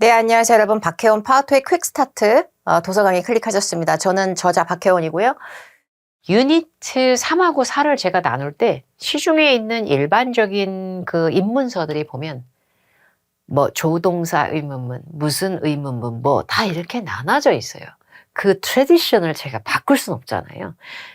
네, 안녕하세요, 여러분. 박혜원 파워토의 퀵 스타트 도서 강의 클릭하셨습니다. 저는 저자 박혜원이고요. 유니트 3하고 4를 제가 나눌 때 시중에 있는 일반적인 그 입문서들이 보면 뭐 조동사 의문문, 무슨 의문문 뭐 다 이렇게 나눠져 있어요. 그 트래디션을 제가 바꿀 순 없잖아요.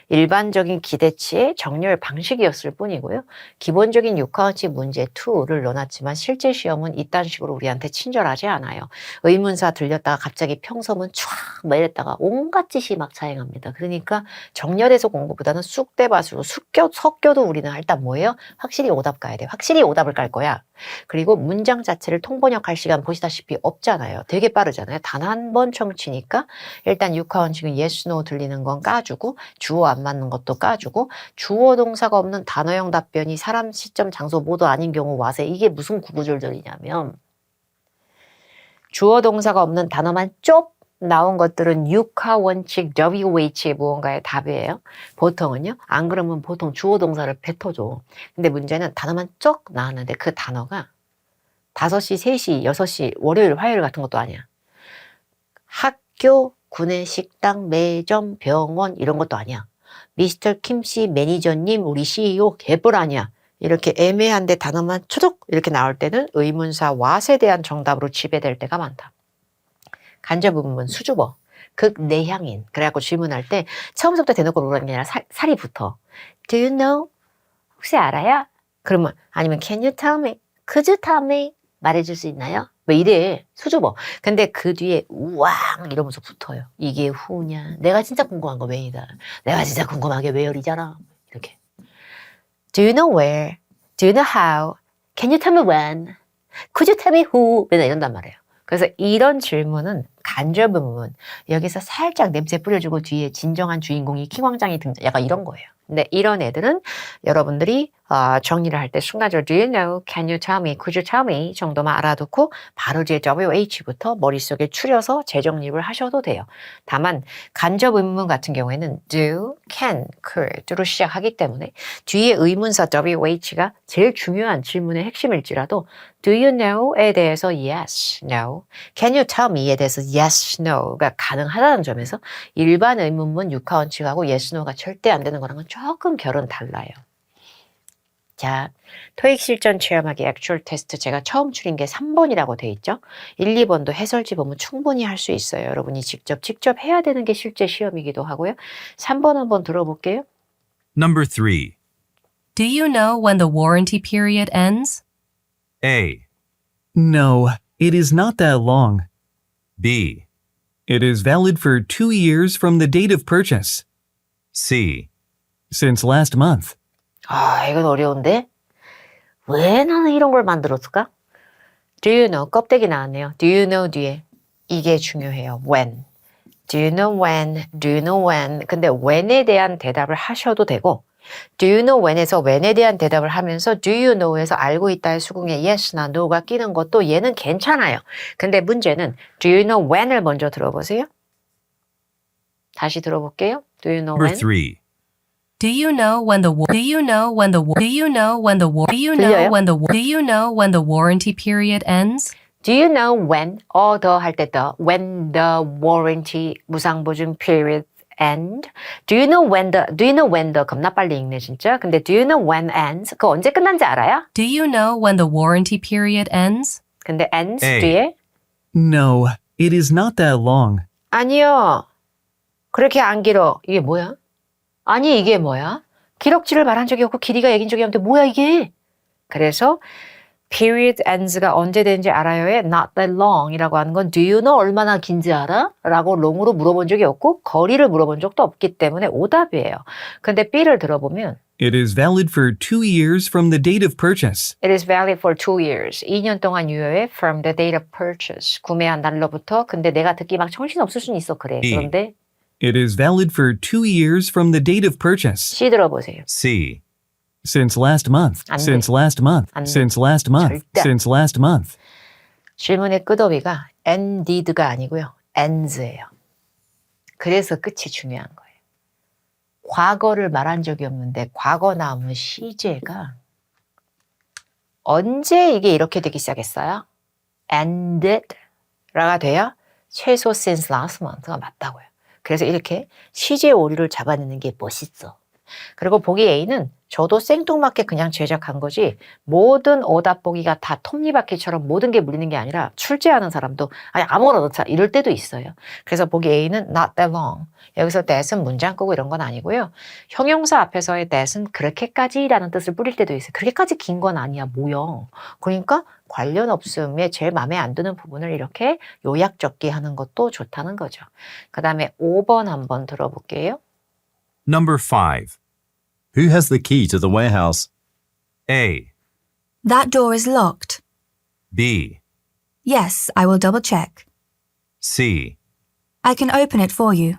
일반적인 기대치의 정렬 방식이었을 뿐이고요. 기본적인 육하원칙 문제 2를 넣어놨지만 실제 시험은 이딴 식으로 우리한테 친절하지 않아요. 의문사 들렸다가 갑자기 평서문 촥 이랬다가 온갖 짓이 막 자행합니다. 그러니까 정렬해서 공부보다는 쑥대밭으로 섞여도 우리는 일단 뭐예요? 확실히 오답 가야 돼. 확실히 오답을 깔 거야. 그리고 문장 자체를 통번역할 시간 보시다시피 없잖아요. 되게 빠르잖아요. 단 한 번 청취니까 일단 육하원칙은 yes, no 들리는 건 까주고 주어 안 맞는 것도 까주고 주어 동사가 없는 단어형 답변이 사람, 시점, 장소 모두 아닌 경우 와세. 이게 무슨 구구절절이냐면 주어 동사가 없는 단어만 쪽 나온 것들은 육하원칙 WH의 무언가의 답이에요. 보통은요. 안 그러면 보통 주어 동사를 뱉어줘. 근데 문제는 단어만 쪽 나왔는데 그 단어가 5시, 3시, 6시, 월요일, 화요일 같은 것도 아니야. 학교, 구내식당, 매점, 병원 이런 것도 아니야. 미스터 김씨, 매니저님, 우리 CEO, 개뿔 아니야. 이렇게 애매한데 단어만 초독 이렇게 나올 때는 의문사 what에 대한 정답으로 지배될 때가 많다. 간접 의문문 수줍어. 극내향인. 그래갖고 질문할 때 처음부터 대놓고 물어보는 게 아니라 살이 붙어. Do you know? 혹시 알아요? 그러면 아니면 can you tell me? Could you tell me? 말해줄 수 있나요? 뭐 이래 수줍어. 근데 그 뒤에 우왕 이러면서 붙어요. 이게 후냐? 내가 진짜 궁금한 거 왜이다. 내가 진짜 궁금한 게 왜열이잖아. 이렇게. Do you know where? Do you know how? Can you tell me when? Could you tell me who? 맨날 이런단 말이에요. 그래서 이런 질문은 간접 의문. 여기서 살짝 냄새 뿌려주고 뒤에 진정한 주인공이 킹왕짱이 등장. 약간 이런 거예요. 근데 이런 애들은 여러분들이 정리를 할 때 순간적으로 Do you know? Can you tell me? Could you tell me? 정도만 알아두고 바로 제 WH부터 머릿속에 추려서 재정립을 하셔도 돼요. 다만 간접 의문 같은 경우에는 do, can, could로 시작하기 때문에 뒤에 의문사 WH가 제일 중요한 질문의 핵심일지라도 Do you know?에 대해서 yes, no. Can you tell me?에 대해서 yes, no가 가능하다는 점에서 일반 의문문 육하원칙하고 yes, no가 절대 안 되는 거랑은 조금 결은 달라요. 자, 토익 실전 체험하기 액츄얼 테스트 제가 처음 추린 게 3번이라고 돼 있죠. 1, 2번도 해설지 보면 충분히 할 수 있어요. 여러분이 직접 해야 되는 게 실제 시험이기도 하고요. 3번 한번 들어볼게요. Number 3. Do you know when the warranty period ends? A. No, it is not that long. B. It is valid for 2 years from the date of purchase, C. since last month. 아, 이건 어려운데? 왜 나는 이런 걸 만들었을까? Do you know? 껍데기 나왔네요. Do you know 뒤에. 이게 중요해요. When. Do you know when? Do you know when? 근데 when에 대한 대답을 하셔도 되고 Do you know when에서 when에 대한 대답을 하면서 Do you know에서 알고 있다의 수긍에 yes나 no가 끼는 것도 얘는 괜찮아요. 근데 문제는 Do you know when을 먼저 들어보세요. 다시 들어볼게요. Do you know Number when? 3. Do you know when the do you know when the do you know when the do you know 들려요? when the do you know when the warranty period ends? Do you know when? 더 할 때 더. When the warranty 무상보증 period end. Do you know when the 겁나 빨리 읽네 진짜. 근데 do you know when ends? 그거 언제 끝난지 알아요? Do you know when the warranty period ends? 근데 ends A. 뒤에 No, it is not that long. 아니요. 그렇게 안 길어. 이게 뭐야? 아니 이게 뭐야? 기록지를 말한 적이 없고 길이가 얘긴 적이 없는데 뭐야 이게? 그래서 period ends가 언제 되는지 알아요에 not that long이라고 하는 건 do you know 얼마나 긴지 알아? 라고 long으로 물어본 적이 없고 거리를 물어본 적도 없기 때문에 오답이에요. 근데 B를 들어보면 It is valid for 2 years from the date of purchase. It is valid for 2 years. 2년 동안 유효해 from the date of purchase. 구매한 날로부터. 근데 내가 듣기 막 정신없을 수는 있어. 그래. E. 그런데 It is valid for 2 years from the date of purchase, C 들어보세요. C. since last month, 안 돼. since last month, 안 돼. since last month, 절대. since last month. 질문의 끝어비가 ended가 아니고요. ends예요. 그래서 끝이 중요한 거예요. 과거를 말한 적이 없는데 과거 나오면 시제가 언제 이게 이렇게 되기 시작했어요? ended 라가 돼야 최소 since last month가 맞다고요. 그래서 이렇게 시제 오류를 잡아내는 게 멋있어. 그리고 보기 A는 저도 생뚱맞게 그냥 제작한 거지 모든 오답 보기가 다 톱니바퀴처럼 모든 게 물리는 게 아니라 출제하는 사람도 아니 아무거나 넣자 이럴 때도 있어요. 그래서 보기 A는 not that long. 여기서 that은 문장 끄고 이런 건 아니고요. 형용사 앞에서의 that은 그렇게까지라는 뜻을 뿌릴 때도 있어요. 그렇게까지 긴 건 아니야. 뭐야. 그러니까 관련 없음에 제일 마음에 안 드는 부분을 이렇게 요약 적기 하는 것도 좋다는 거죠. 그 다음에 5번 한번 들어볼게요. Number 5. Who has the key to the warehouse? A, That door is locked. B, Yes, I will double check. C, I can open it for you.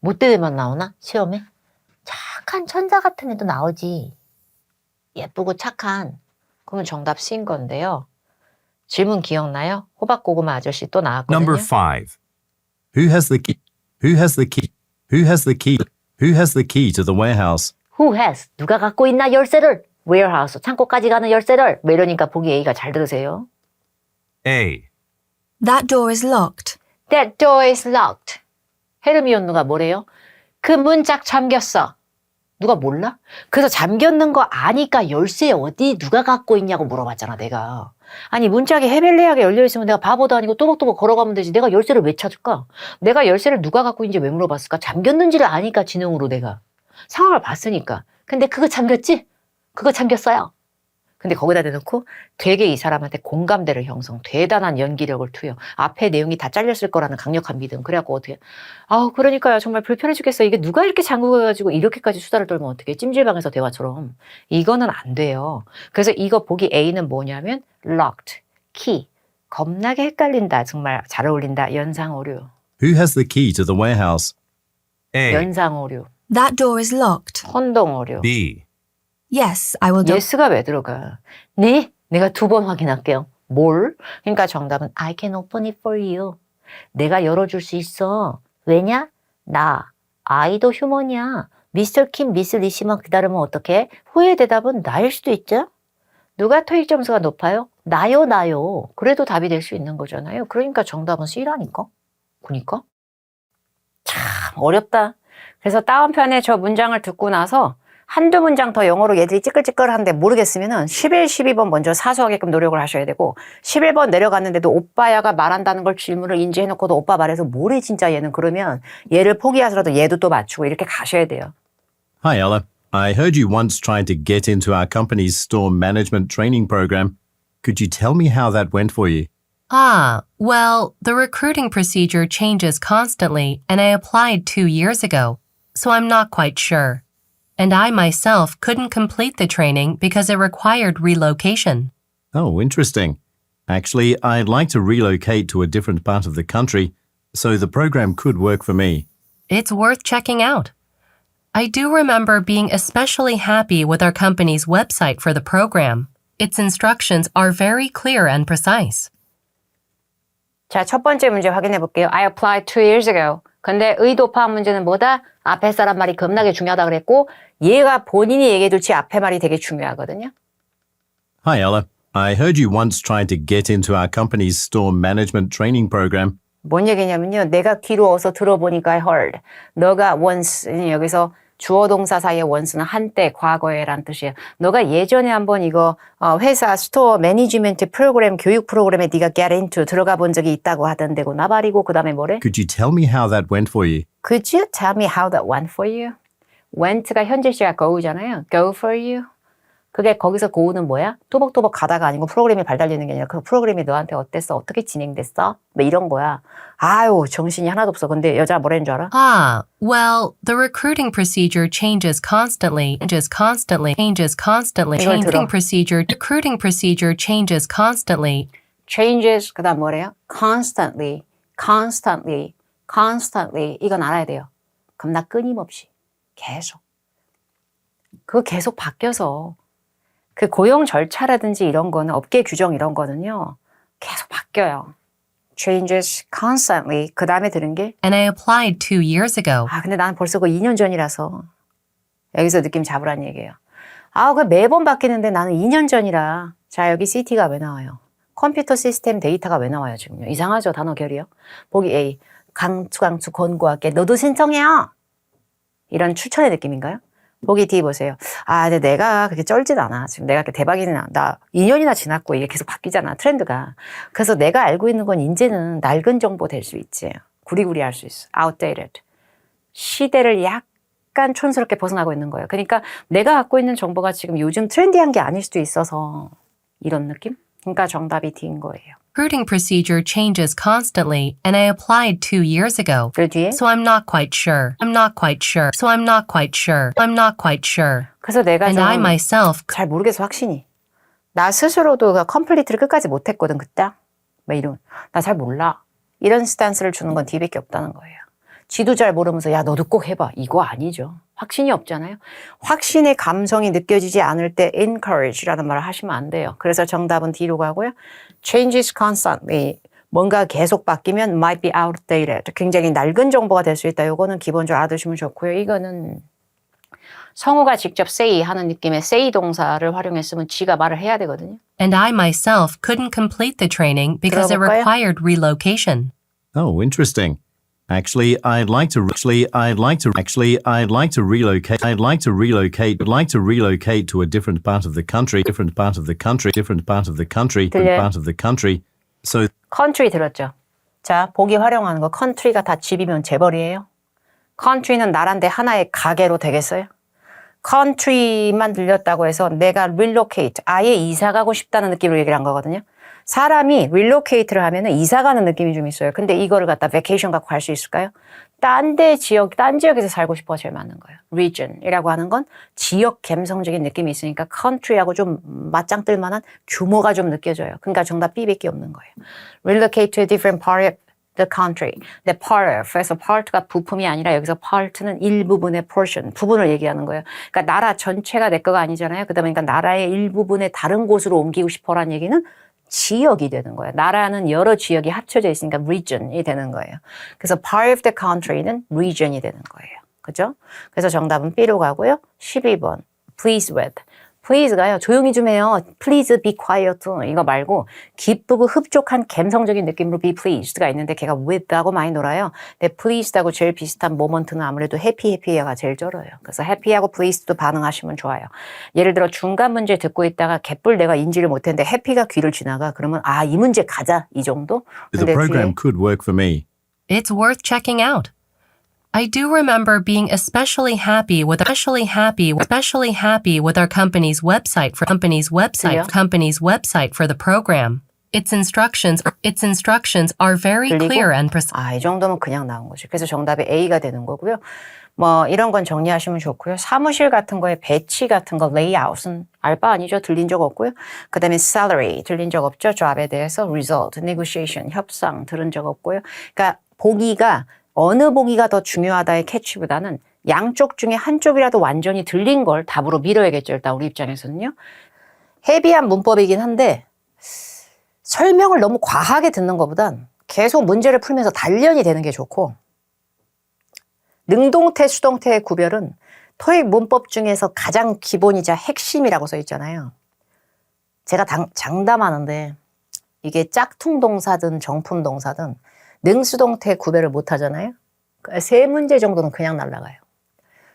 못되들만 나오나? 시험에? 착한 천사 같은 애도 나오지. 예쁘고 착한. 그러면 정답 C인 건데요. 질문 기억나요? 호박고구마 아저씨 또 나왔거든요. number 5. Who has the key? Who has the key? Who has the key? Who has the key to the warehouse? Who has? 누가 갖고 있나 열쇠를? Warehouse, 창고까지 가는 열쇠를. 뭐 이러니까 보기 A가 잘 들으세요. A, That door is locked. That door is locked. 헤르미온느가 뭐래요? 그 문 짝 잠겼어. 누가 몰라? 그래서 잠겼는 거 아니까 열쇠 어디 누가 갖고 있냐고 물어봤잖아 내가. 아니 문짝이 헤벨레하게 열려있으면 내가 바보도 아니고 또박또박 걸어가면 되지. 내가 열쇠를 왜 찾을까? 내가 열쇠를 누가 갖고 있는지 왜 물어봤을까? 잠겼는지를 아니까 지능으로 내가. 상황을 봤으니까. 근데 그거 잠겼지? 그거 잠겼어요. 근데 거기다 대놓고 되게 이 사람한테 공감대를 형성, 대단한 연기력을 투여. 앞에 내용이 다 잘렸을 거라는 강력한 믿음. 그래갖고 어떻게, 그러니까요. 정말 불편해 죽겠어요. 이게 누가 이렇게 잠그가지고 이렇게까지 수다를 떨면 어떻게 찜질방에서 대화처럼. 이거는 안 돼요. 그래서 이거 보기 A는 뭐냐면 locked, key. 겁나게 헷갈린다. 정말 잘 어울린다. 연상오류. Who has the key to the warehouse? A, 연상오류. That door is locked. 혼동오류. B, Yes, I will double yes가 왜 들어가? 네? 내가 2번 확인할게요. 뭘? 그러니까 정답은 I can open it for you. 내가 열어줄 수 있어. 왜냐? 나. 아이도 휴먼이야. 미스터 킴, 미스 리시만 기다리면 어떡해? 후의 대답은 나일 수도 있죠? 누가 토익 점수가 높아요? 나요. 그래도 답이 될 수 있는 거잖아요. 그러니까 정답은 C라니까. 그러니까. 참 어렵다. 그래서 다운편에 저 문장을 듣고 나서 한두 문장 더 영어로 얘들이 찌끌찌끌한데 모르겠으면은 11, 12번 먼저 사수하게끔 노력을 하셔야 되고 11번 내려갔는데도 오빠야가 말한다는 걸 질문을 인지해놓고도 오빠 말해서 뭐래 진짜 얘는 그러면 얘를 포기하더라도 얘도 또 맞추고 이렇게 가셔야 돼요. Hi, Ella. I heard you once tried to get into our company's store management training program. Could you tell me how that went for you? Well, the recruiting procedure changes constantly, and I applied 2 years ago, so I'm not quite sure. And I myself couldn't complete the training because it required relocation. Oh, interesting. Actually, I'd like to relocate to a different part of the country, so the program could work for me. It's worth checking out. I do remember being especially happy with our company's website for the program. Its instructions are very clear and precise. 자, 첫 번째 문제 확인해 볼게요. I applied 2 years ago. 근데 의도파악 문제는 뭐다? 앞에 사람 말이 겁나게 중요하다 그랬고 얘가 본인이 얘기해줄지 앞에 말이 되게 중요하거든요. Hi, Ella. I heard you once tried to get into our company's store management training program. 뭔 얘기냐면요. 내가 귀로 어서 들어보니까 I heard. 너가 once, 여기서 주어 동사 사이의 once는 한때, 과거에란 뜻이에요. 너가 예전에 한번 이거 회사 스토어 매니지먼트 프로그램, 교육 프로그램에 네가 get into 들어가 본 적이 있다고 하던데고 나발이고 그 다음에 뭐래? Could you tell me how that went for you? Could you tell me how that went for you? went가 현재 시가 go잖아요. go for you. 그게 거기서 go는 뭐야? 또박또박 가다가 아니고 프로그램이 발달리는 게 아니라 그 프로그램이 너한테 어땠어? 어떻게 진행됐어? 뭐 이런 거야. 아유 정신이 하나도 없어. 근데 여자 뭐라는 줄 알아? Well, the recruiting procedure changes constantly. 이걸 들어. Recruiting procedure changes constantly. changes 그 다음 뭐래요? constantly 이건 알아야 돼요. 겁나 끊임없이 계속 그거 계속 바뀌어서 그 고용 절차라든지 이런 거는 업계 규정 이런 거는요 계속 바뀌어요. changes constantly 그 다음에 들은 게 And I applied 2 years ago. 근데 나는 벌써 그 2년 전이라서 여기서 느낌 잡으란 얘기예요. 그 매번 바뀌는데 나는 2년 전이라 자 여기 CT가 왜 나와요? 컴퓨터 시스템 데이터가 왜 나와요 지금요? 이상하죠 단어 결이요. 보기 A. 강추 권고할게. 너도 신청해요. 이런 추천의 느낌인가요? 보기 D 보세요. 아, 근데 내가 그렇게 쩔진 않아. 지금 내가 그렇게 대박이는 나 2년이나 지났고 이게 계속 바뀌잖아. 트렌드가. 그래서 내가 알고 있는 건 이제는 낡은 정보 될 수 있지. 구리구리 할 수 있어. outdated. 시대를 약간 촌스럽게 벗어나고 있는 거예요. 그러니까 내가 갖고 있는 정보가 지금 요즘 트렌디한 게 아닐 수도 있어서 이런 느낌? 그러니까 정답이 D인 거예요. Recruiting procedure changes constantly, and I applied 2 years ago. 그 뒤에 So I'm not quite sure. I'm not quite sure. So I'm not quite sure. I'm not quite sure. 그래서 내가 And I 좀 myself 잘 모르겠어 확신이. 나 스스로도 그 컴플리트를 끝까지 못했거든 그때. 막 이런 나 잘 몰라. 이런 스탠스를 주는 건 D밖에 없다는 거예요. 지도 잘 모르면서 야 너도 꼭 해봐. 이거 아니죠. 확신이 없잖아요. 확신의 감성이 느껴지지 않을 때 encourage라는 말을 하시면 안 돼요. 그래서 정답은 D로 가고요. changes constantly. 뭔가 계속 바뀌면 might be outdated. 굉장히 낡은 정보가 될 수 있다. 이거는 기본적으로 알아두시면 좋고요. 이거는 성우가 직접 say 하는 느낌의 say 동사를 활용했으면 지가 말을 해야 되거든요. and I myself couldn't complete the training because it 들어볼까요? required relocation. Oh, interesting. Actually, I'd like to relocate. I'd like to relocate to a different part of the country. 들려요? So country 들었죠? 자, 보기 활용하는 거 country가 다 집이면 재벌이에요. country는 나라인데 하나의 가게로 되겠어요? country만 들렸다고 해서 내가 relocate, 아예 이사 가고 싶다는 느낌으로 얘기를 한 거거든요. 사람이 relocate를 하면은 이사 가는 느낌이 좀 있어요. 근데 이거를 갖다 vacation 갖고 갈 수 있을까요? 딴 지역에서 살고 싶어가 제일 맞는 거예요. region이라고 하는 건 지역 감성적인 느낌이 있으니까 country하고 좀 맞짱 뜰 만한 규모가 좀 느껴져요. 그러니까 정답 B밖에 없는 거예요. relocate to a different part of the country. 근데 part of에서 part가 부품이 아니라 여기서 part는 일부분의 portion, 부분을 얘기하는 거예요. 그러니까 나라 전체가 내 거가 아니잖아요. 그러다 보니까 나라의 일부분의 다른 곳으로 옮기고 싶어라는 얘기는 지역이 되는 거예요. 나라는 여러 지역이 합쳐져 있으니까 region이 되는 거예요. 그래서 part of the country는 region이 되는 거예요. 그죠? 그래서 정답은 B로 가고요. 12번. please with. please가요. 조용히 좀 해요. please be quiet. 이거 말고 기쁘고 흡족한 감성적인 느낌으로 be pleased가 있는데 걔가 with하고 많이 놀아요. 근데 pleased하고 제일 비슷한 모먼트는 아무래도 happy가 제일 쩔어요. 그래서 happy하고 pleased도 반응하시면 좋아요. 예를 들어 중간 문제 듣고 있다가 개뿔 내가 인지를 못했는데 happy가 귀를 지나가. 그러면 아, 이 문제 가자. 이 정도? the 근데 program 뒤에 could work for me. It's worth checking out. I do remember being especially happy with our company's website for the program. Its instructions are very 들리고? clear and precise. 아, 이 정도면 그냥 나온 거죠. 그래서 정답이 A가 되는 거고요. 뭐 이런 건 정리하시면 좋고요. 사무실 같은 거에 배치 같은 거 레이아웃은 알바 아니죠. 들린 적 없고요. 그 다음에 salary 들린 적 없죠. job에 대해서 result, negotiation, 협상 들은 적 없고요. 그러니까 보기가 어느 보기가 더 중요하다의 캐치보다는 양쪽 중에 한쪽이라도 완전히 들린 걸 답으로 밀어야겠죠. 일단 우리 입장에서는요. 헤비한 문법이긴 한데 설명을 너무 과하게 듣는 것보단 계속 문제를 풀면서 단련이 되는 게 좋고 능동태, 수동태의 구별은 토익 문법 중에서 가장 기본이자 핵심이라고 써 있잖아요. 제가 장담하는데 이게 짝퉁 동사든 정품 동사든 능수동태 구별을 못 하잖아요. 세 문제 정도는 그냥 날아가요.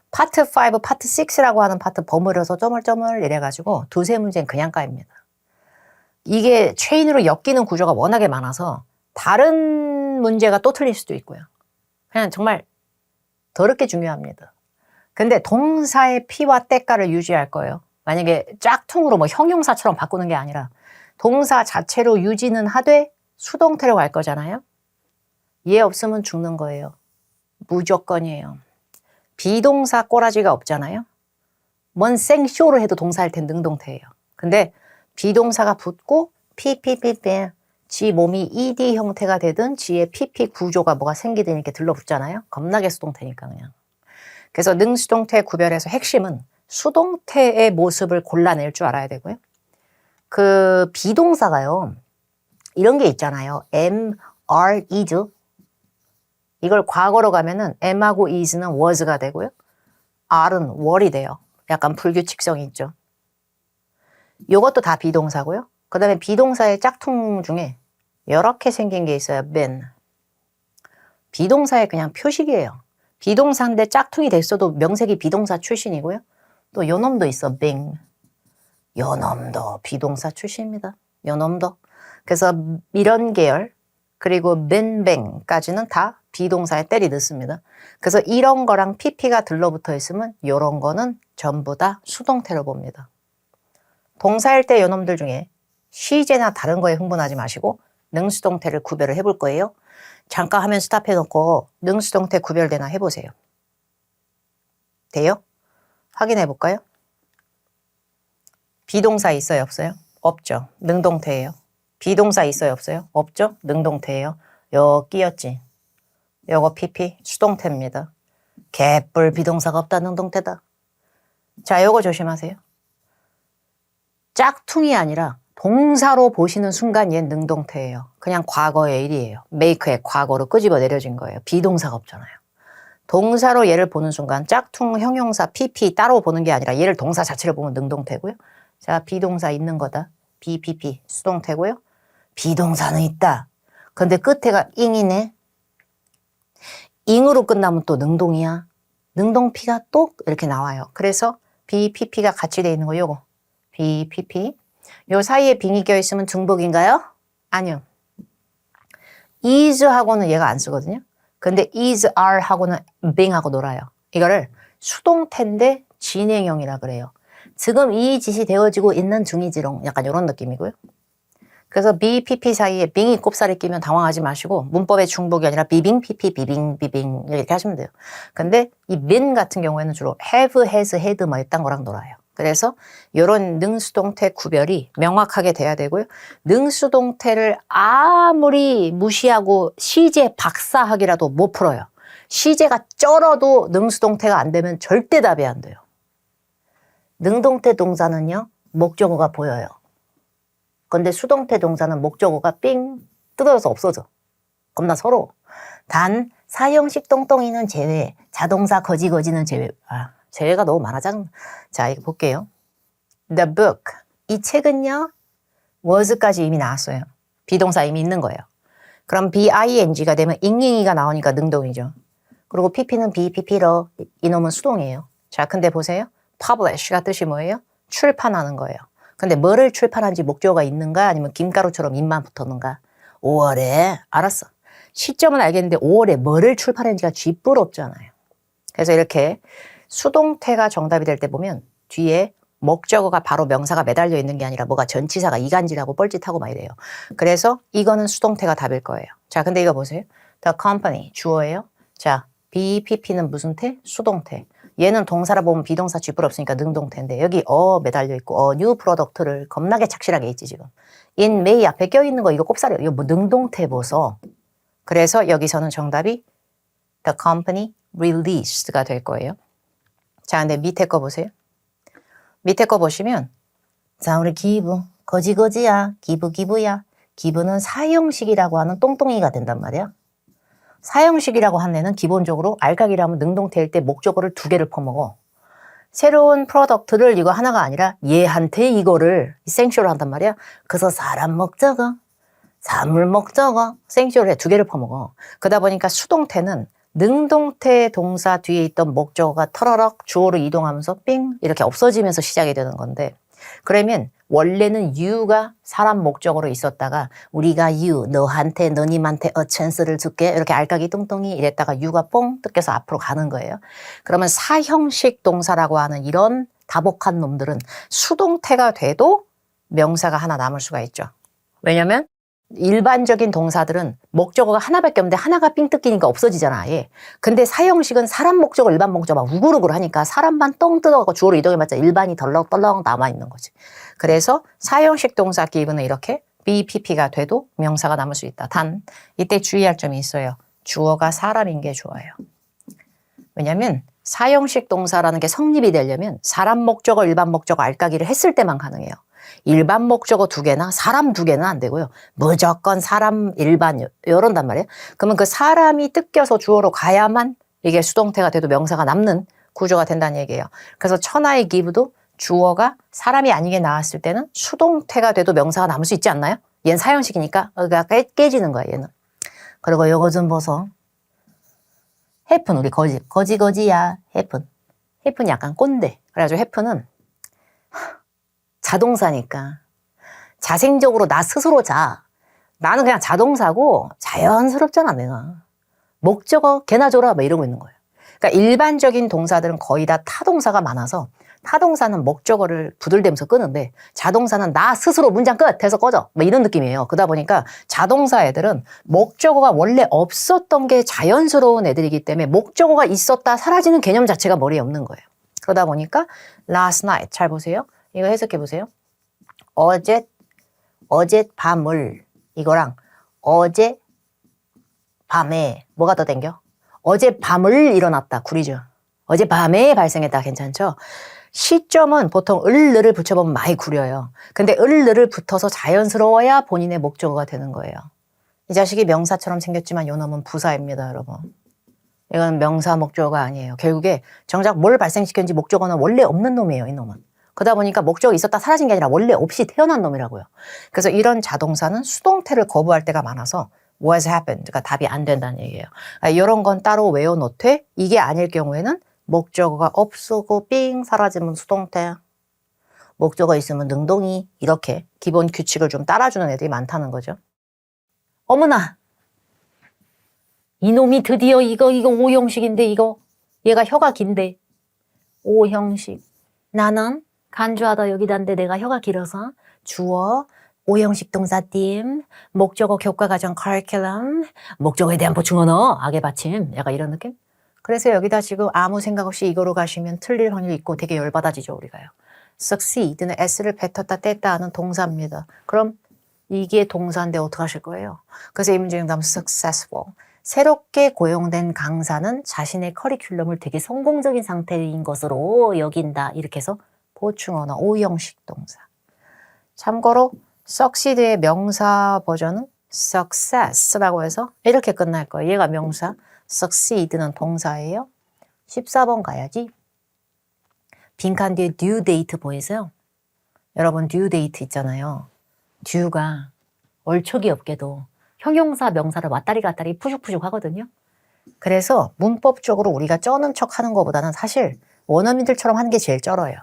파트 5, 파트 6라고 하는 파트 버무려서 쪼물쪼물 이래가지고 두세 문제는 그냥 까입니다. 이게 체인으로 엮이는 구조가 워낙에 많아서 다른 문제가 또 틀릴 수도 있고요. 그냥 정말 더럽게 중요합니다. 근데 동사의 피와 때가를 유지할 거예요. 만약에 짝퉁으로 뭐 형용사처럼 바꾸는 게 아니라 동사 자체로 유지는 하되 수동태로 갈 거잖아요. 얘 없으면 죽는 거예요. 무조건이에요. 비동사 꼬라지가 없잖아요. 뭔 생쇼로 해도 동사할 땐 능동태예요. 근데 비동사가 붙고 지 몸이 ed 형태가 되든 지의 pp 구조가 뭐가 생기든 이렇게 들러붙잖아요. 겁나게 수동태니까 그냥. 그래서 능수동태 구별에서 핵심은 수동태의 모습을 골라낼 줄 알아야 되고요. 그 비동사가요. 이런 게 있잖아요. am, are, is. 이걸 과거로 가면은 am하고 is는 was가 되고요. are은 were이 돼요. 약간 불규칙성이 있죠. 이것도 다 비동사고요. 그 다음에 비동사의 짝퉁 중에 이렇게 생긴 게 있어요. been. 비동사의 그냥 표식이에요. 비동사인데 짝퉁이 됐어도 명색이 비동사 출신이고요. 또 요놈도 있어. being. 요놈도 비동사 출신입니다. 요놈도. 그래서 이런 계열 그리고 been, being까지는 다 비동사에 때리 넣습니다. 그래서 이런 거랑 pp가 들러붙어 있으면 요런 거는 전부 다 수동태로 봅니다. 동사일 때 요놈들 중에 시제나 다른 거에 흥분하지 마시고 능수동태를 구별을 해볼 거예요. 잠깐 화면 스탑해놓고 능수동태 구별되나 해보세요. 돼요? 확인해 볼까요? 비동사 있어요, 없어요? 없죠. 능동태예요. 비동사 있어요, 없어요? 없죠. 능동태예요. 요 끼었지. 요거 PP 수동태입니다. 개뿔 비동사가 없다 능동태다. 자, 요거 조심하세요. 짝퉁이 아니라 동사로 보시는 순간 얘 능동태예요. 그냥 과거의 일이에요. make의 과거로 끄집어 내려진 거예요. 비동사가 없잖아요. 동사로 얘를 보는 순간 짝퉁 형용사 PP 따로 보는 게 아니라 얘를 동사 자체를 보면 능동태고요. 자, 비동사 있는 거다. BPP 수동태고요. 비동사는 있다. 근데 끝에가 ing이네. ing으로 끝나면 또 능동이야. 능동피가 또 이렇게 나와요. 그래서 BPP가 같이 돼 있는 거 요거. BPP. 요 사이에 빙이 껴있으면 중복인가요? 아니요. is하고는 얘가 안 쓰거든요. 근데 is, are 하고는 being하고 놀아요. 이거를 수동태인데 진행형이라 그래요. 지금 이 짓이 되어지고 있는 중이지롱. 약간 이런 느낌이고요. 그래서 BPP 사이에 빙이 꼽살이 끼면 당황하지 마시고 문법의 중복이 아니라 비빙, PP, 비빙, 비빙 이렇게 하시면 돼요. 근데 이 been 같은 경우에는 주로 have, has, had 뭐 이딴 거랑 놀아요. 그래서 이런 능수동태 구별이 명확하게 돼야 되고요. 능수동태를 아무리 무시하고 시제 박사학이라도 못 풀어요. 시제가 쩔어도 능수동태가 안 되면 절대 답이 안 돼요. 능동태 동사는요. 목적어가 보여요. 근데 수동태 동사는 목적어가 삥 뜯어져서 없어져. 겁나 서러워. 단 사형식 똥똥이는 제외, 자동사 거지거지는 제외. 제외가 너무 많아 짜증나. 자, 이거 볼게요. The book. 이 책은요. was까지 이미 나왔어요. 비동사 이미 있는 거예요. 그럼 BING가 되면 잉잉이가 나오니까 능동이죠. 그리고 PP는 BPP로 이놈은 수동이에요. 자, 근데 보세요. publish가 뜻이 뭐예요? 출판하는 거예요. 근데 뭐를 출판한지 목적어가 있는가 아니면 김가루처럼 입만 붙었는가? 5월에 알았어. 시점은 알겠는데 5월에 뭐를 출판했는지가 쥐뿔 없잖아요. 그래서 이렇게 수동태가 정답이 될 때 보면 뒤에 목적어가 바로 명사가 매달려 있는 게 아니라 뭐가 전치사가 이간질하고 뻘짓하고 막 이래요. 그래서 이거는 수동태가 답일 거예요. 자, 근데 이거 보세요. The company 주어예요. 자, BPP는 무슨 태? 수동태. 얘는 동사라 보면 비동사 쥐뿔 없으니까 능동태인데 여기 매달려 있고 new product를 겁나게 착실하게 있지 지금. in May 앞에 껴있는 거 이거 꼽사려. 이거 뭐 능동태 보소. 그래서 여기서는 정답이 the company released가 될 거예요. 자, 근데 밑에 거 보세요. 밑에 거 보시면 자, 우리 기부 거지거지야. 기부야. 기부는 사형식이라고 하는 똥똥이가 된단 말이야. 사형식이라고 한 애는 기본적으로 알까기라면 능동태일 때 목적어를 2개를 퍼먹어. 새로운 프로덕트를 이거 하나가 아니라 얘한테 이거를 생쇼를 한단 말이야. 그래서 사람 목적어, 사물 목적어, 생쇼를 해 2개를 퍼먹어. 그러다 보니까 수동태는 능동태 동사 뒤에 있던 목적어가 터러럭 주어로 이동하면서 삥 이렇게 없어지면서 시작이 되는 건데 그러면 원래는 you가 사람 목적어로 있었다가 우리가 you, 너한테, 너님한테 a chance를 줄게 이렇게 알까기 뚱뚱이 이랬다가 you가 뽕 뜯겨서 앞으로 가는 거예요. 그러면 사형식 동사라고 하는 이런 다복한 놈들은 수동태가 돼도 명사가 하나 남을 수가 있죠. 왜냐면 일반적인 동사들은 목적어가 하나밖에 없는데 하나가 삥 뜯기니까 없어지잖아. 예. 근데 사형식은 사람 목적어, 일반 목적어 막 우글우글 하니까 사람만 똥 뜯어가고 주어로 이동해봤자 일반이 덜렁덜렁 남아있는 거지. 그래서 사형식 동사 기분은 이렇게 BPP가 돼도 명사가 남을 수 있다. 단 이때 주의할 점이 있어요. 주어가 사람인 게 좋아요. 왜냐면 사형식 동사라는 게 성립이 되려면 사람 목적어, 일반 목적어 알까기를 했을 때만 가능해요. 일반 목적어 2개나 사람 2개는 안 되고요. 무조건 사람 일반 이런단 말이에요. 그러면 그 사람이 뜯겨서 주어로 가야만 이게 수동태가 돼도 명사가 남는 구조가 된다는 얘기예요. 그래서 천하의 기부도 주어가 사람이 아니게 나왔을 때는 수동태가 돼도 명사가 남을 수 있지 않나요? 얘는 사형식이니까 여기가 깨지는 거야, 얘는. 그리고 요거 좀 보소. happen, 우리 거지야, happen. happen이 약간 꼰대. 그래가지고 happen은 자동사니까 자생적으로 나 스스로 자. 나는 그냥 자동사고 자연스럽잖아, 내가. 목적어 개나 줘라 뭐 이러고 있는 거예요. 그러니까 일반적인 동사들은 거의 다 타동사가 많아서 타동사는 목적어를 부들대면서 끄는데 자동사는 나 스스로 문장 끝 해서 꺼져 뭐 이런 느낌이에요. 그러다 보니까 자동사 애들은 목적어가 원래 없었던 게 자연스러운 애들이기 때문에 목적어가 있었다 사라지는 개념 자체가 머리에 없는 거예요. 그러다 보니까 last night 잘 보세요. 이거 해석해 보세요. 어젯밤을 이거랑 어젯밤에 뭐가 더 땡겨? 어젯밤을 일어났다. 구리죠. 어젯밤에 발생했다. 괜찮죠? 시점은 보통 을를 붙여보면 많이 구려요. 근데 을을 붙어서 자연스러워야 본인의 목적어가 되는 거예요. 이 자식이 명사처럼 생겼지만 요 놈은 부사입니다, 여러분. 이건 명사 목적어가 아니에요. 결국에 정작 뭘 발생시켰는지 목적어는 원래 없는 놈이에요, 이 놈은. 그러다 보니까 목적이 있었다 사라진 게 아니라 원래 없이 태어난 놈이라고요. 그래서 이런 자동사는 수동태를 거부할 때가 많아서 what happened? 가 답이 안 된다는 얘기예요. 이런 건 따로 외워놓되 이게 아닐 경우에는 목적어가 없고 삥 사라지면 수동태, 목적어 있으면 능동이 이렇게 기본 규칙을 좀 따라주는 애들이 많다는 거죠. 어머나! 이놈이 드디어 이거 오형식인데 이거 얘가 혀가 긴데 오형식 나는 간주하다 여기다인데 내가 혀가 길어서 주어 오형식 동사팀 목적어 교과과정 커리큘럼 목적어에 대한 보충 언어 악의 받침 약간 이런 느낌? 그래서 여기다 지금 아무 생각 없이 이거로 가시면 틀릴 확률이 있고 되게 열받아지죠 우리가요. succeed는 s를 뱉었다 뗐다 하는 동사입니다. 그럼 이게 동사인데 어떡하실 거예요? 그래서 이 문제 정답은 successful. 새롭게 고용된 강사는 자신의 커리큘럼을 되게 성공적인 상태인 것으로 여긴다. 이렇게 해서 보충 언어 오형식 동사. 참고로 succeed의 명사 버전은 success라고 해서 이렇게 끝날 거예요. 얘가 명사, succeed는 동사예요. 14번 가야지. 빈칸 뒤에 due date 보이세요? 여러분 due date 있잖아요. due가 얼척이 없게도 형용사, 명사를 왔다리 갔다리 푸죽푸죽 하거든요. 그래서 문법적으로 우리가 쩌는 척 하는 것보다는 사실 원어민들처럼 하는 게 제일 쩔어요.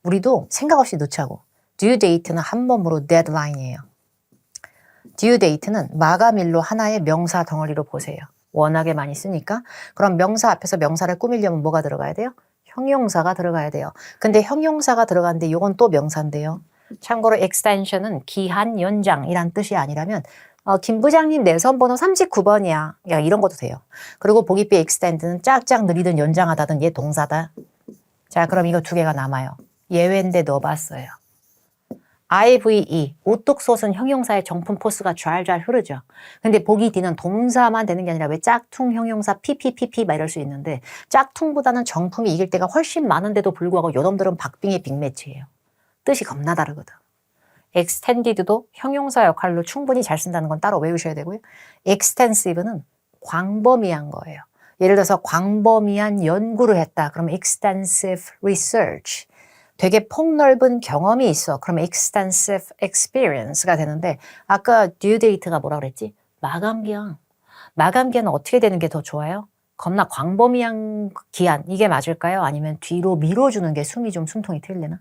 우리도 생각 없이 넣자고. due date는 한 몸으로 deadline이에요. due date는 마감일로 하나의 명사 덩어리로 보세요. 워낙에 많이 쓰니까. 그럼 명사 앞에서 명사를 꾸미려면 뭐가 들어가야 돼요? 형용사가 들어가야 돼요. 근데 형용사가 들어가는데 이건 또 명사인데요. 참고로 extension은 기한 연장이란 뜻이 아니라면 김 부장님 내선 번호 39번이야. 야, 이런 것도 돼요. 그리고 보기비 extend는 짝짝 느리든 연장하다든 얘 동사다. 자, 그럼 이거 두 개가 남아요. 예외인데 넣어봤어요. IVE, 우뚝솟은 형용사의 정품 포스가 좔좔 흐르죠. 근데 보기 D는 동사만 되는 게 아니라 왜 짝퉁 형용사 PPPP 막 이럴 수 있는데 짝퉁보다는 정품이 이길 때가 훨씬 많은데도 불구하고 요놈들은 박빙의 빅매치예요. 뜻이 겁나 다르거든. extended도 형용사 역할로 충분히 잘 쓴다는 건 따로 외우셔야 되고요. extensive는 광범위한 거예요. 예를 들어서 광범위한 연구를 했다. 그러면 extensive research. 되게 폭넓은 경험이 있어. 그러면 extensive experience가 되는데 아까 due date가 뭐라 그랬지? 마감기한. 마감기한은 어떻게 되는 게 더 좋아요? 겁나 광범위한 기한. 이게 맞을까요? 아니면 뒤로 밀어주는 게 숨이 좀 숨통이 트일래나?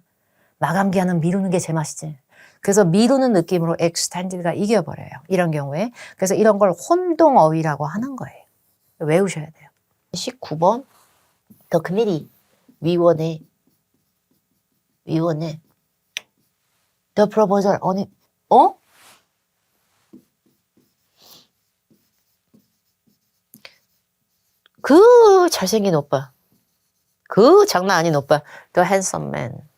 마감기한은 미루는 게 제맛이지. 그래서 미루는 느낌으로 extended가 이겨버려요. 이런 경우에. 그래서 이런 걸 혼동어휘라고 하는 거예요. 외우셔야 돼요. 19번 The committee 위원회 The proposal 그 잘생긴 오빠 그 장난 아닌 오빠 The handsome man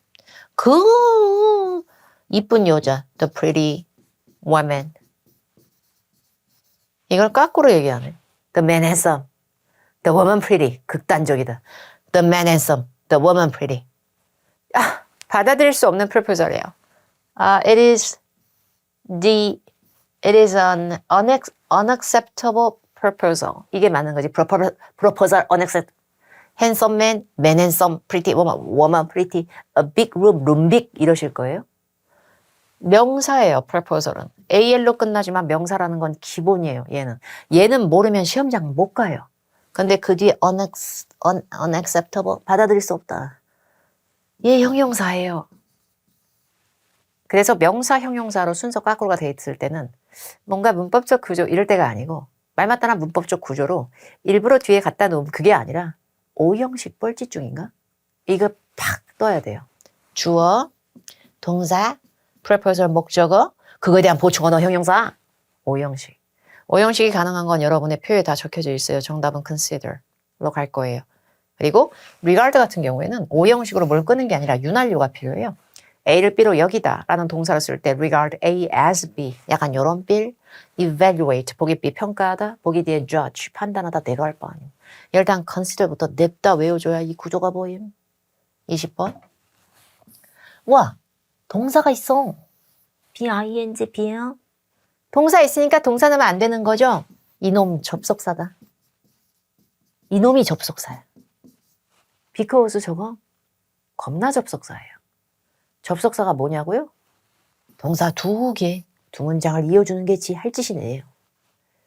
그 이쁜 여자 The pretty woman 이걸 거꾸로 얘기하네. The man handsome The woman pretty 극단적이다. The man handsome The woman pretty 받아들일 수 없는 proposal이에요. It is an unacceptable proposal. 이게 맞는 거지. proposal unacceptable. handsome man, man handsome, pretty woman, woman pretty, a big room, room big 이러실 거예요. 명사예요, proposal은. AL로 끝나지만 명사라는 건 기본이에요, 얘는. 얘는 모르면 시험장 못 가요. 근데 그 뒤에 unacceptable, 받아들일 수 없다. 얘 형용사예요. 그래서 명사, 형용사로 순서 거꾸로가 돼 있을 때는 뭔가 문법적 구조 이럴 때가 아니고 말 맞다나 문법적 구조로 일부러 뒤에 갖다 놓으면 그게 아니라 오형식 뻘짓중인가? 이거 팍 떠야 돼요. 주어, 동사, proposal 목적어, 그거에 대한 보충 언어 형용사, 오형식. 오형식이 가능한 건 여러분의 표에 다 적혀져 있어요. 정답은 consider로 갈 거예요. 그리고 regard 같은 경우에는 오형식으로 뭘 끄는 게 아니라 윤활유가 필요해요. A를 B로 여기다 라는 동사를 쓸 때 regard A as B 약간 요런 빌 evaluate 보기 B 평가하다 보기 뒤에 judge 판단하다 내가 할 거 아니에요. 일단 consider부터 냅다 외워줘야 이 구조가 보임. 20번 와 동사가 있어. B-I-N-G B요. 동사 있으니까 동사 넣으면 안 되는 거죠. 이놈 접속사다. 이놈이 접속사야. because 저거 겁나 접속사예요. 접속사가 뭐냐고요? 동사 두 개, 두 문장을 이어주는 게 지 할 짓이네요.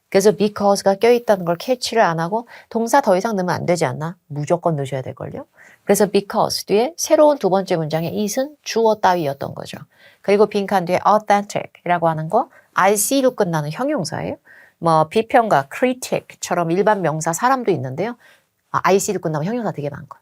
그래서 because가 껴있다는 걸 캐치를 안 하고 동사 더 이상 넣으면 안 되지 않나? 무조건 넣으셔야 될걸요? 그래서 because 뒤에 새로운 두 번째 문장에 it은 주어 따위였던 거죠. 그리고 빈칸 뒤에 authentic이라고 하는 거 IC로 끝나는 형용사예요. 뭐 비평가, critic처럼 일반 명사 사람도 있는데요. IC로 끝나면 형용사 되게 많고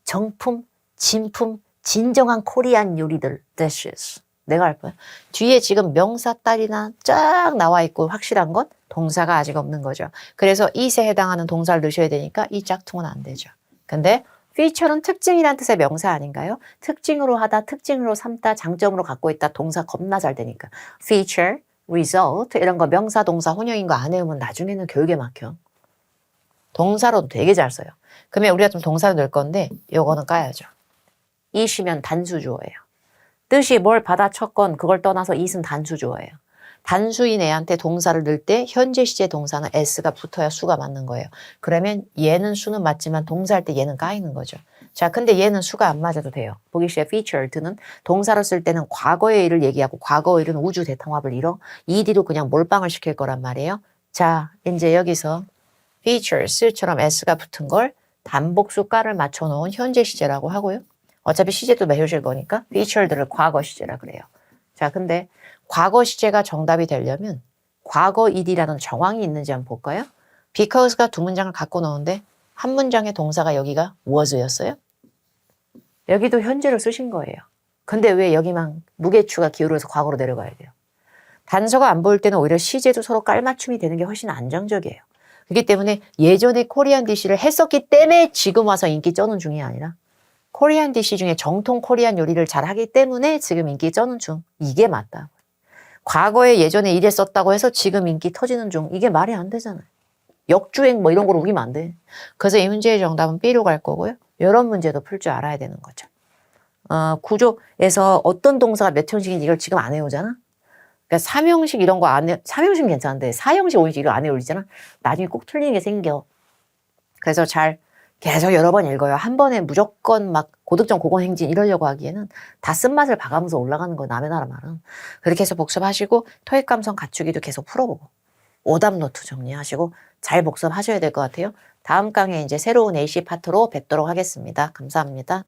정품, 진품, 진정한 코리안 요리들, dishes. 내가 할 거야. 뒤에 지금 명사 딸이나 쫙 나와 있고 확실한 건 동사가 아직 없는 거죠. 그래서 it에 해당하는 동사를 넣으셔야 되니까 이 짝퉁은 안 되죠. 근데 feature는 특징이란 뜻의 명사 아닌가요? 특징으로 하다, 특징으로 삼다, 장점으로 갖고 있다, 동사 겁나 잘 되니까. feature, result 이런 거 명사, 동사, 혼용인 거 안 외우면 나중에는 교육에 막혀. 동사로도 되게 잘 써요. 그러면 우리가 좀 동사를 넣을 건데 요거는 까야죠. it이면 단수주어예요. 뜻이 뭘 받아쳤건 그걸 떠나서 it은 단수주어예요. 단수인 애한테 동사를 넣을 때 현재 시제 동사는 s가 붙어야 수가 맞는 거예요. 그러면 얘는 수는 맞지만 동사할 때 얘는 까이는 거죠. 자, 근데 얘는 수가 안 맞아도 돼요. 보기 시에 featured는 동사로 쓸 때는 과거의 일을 얘기하고 과거의 일은 우주 대통합을 이뤄 ed로 그냥 몰빵을 시킬 거란 말이에요. 자, 이제 여기서 features처럼 s가 붙은 걸 단복수 가를 맞춰놓은 현재 시제라고 하고요. 어차피 시제도 매우실 거니까 featured를 과거 시제라 그래요. 자, 근데 과거 시제가 정답이 되려면 과거 일이라는 정황이 있는지 한번 볼까요? because가 두 문장을 갖고 노는데 한 문장의 동사가 여기가 was였어요? 여기도 현재로 쓰신 거예요. 근데 왜 여기만 무게추가 기울어서 과거로 내려가야 돼요? 단서가 안 보일 때는 오히려 시제도 서로 깔맞춤이 되는 게 훨씬 안정적이에요. 그렇기 때문에 예전에 코리안 디시를 했었기 때문에 지금 와서 인기 쩌는 중이 아니라 코리안 디시 중에 정통 코리안 요리를 잘 하기 때문에 지금 인기 쩌는 중. 이게 맞다. 과거에 예전에 이랬었다고 해서 지금 인기 터지는 중. 이게 말이 안 되잖아요. 역주행 뭐 이런 거로 우기면 안 돼. 그래서 이 문제의 정답은 B로 갈 거고요. 이런 문제도 풀 줄 알아야 되는 거죠. 구조에서 어떤 동사가 몇 형식인지 이걸 지금 안 외우잖아. 그러니까 3형식 이런 거 안 외, 3형식은 괜찮은데 4형식, 5형식 이거 안 외우잖아. 나중에 꼭 틀리는 게 생겨. 그래서 잘 계속 여러 번 읽어요. 한 번에 무조건 막 고득점 고건행진 이러려고 하기에는 다 쓴맛을 봐가면서 올라가는 거예요. 남의 나라 말은. 그렇게 해서 복습하시고 토익 감성 갖추기도 계속 풀어보고 오답 노트 정리하시고 잘 복습하셔야 될 것 같아요. 다음 강의에 이제 새로운 AC 파트로 뵙도록 하겠습니다. 감사합니다.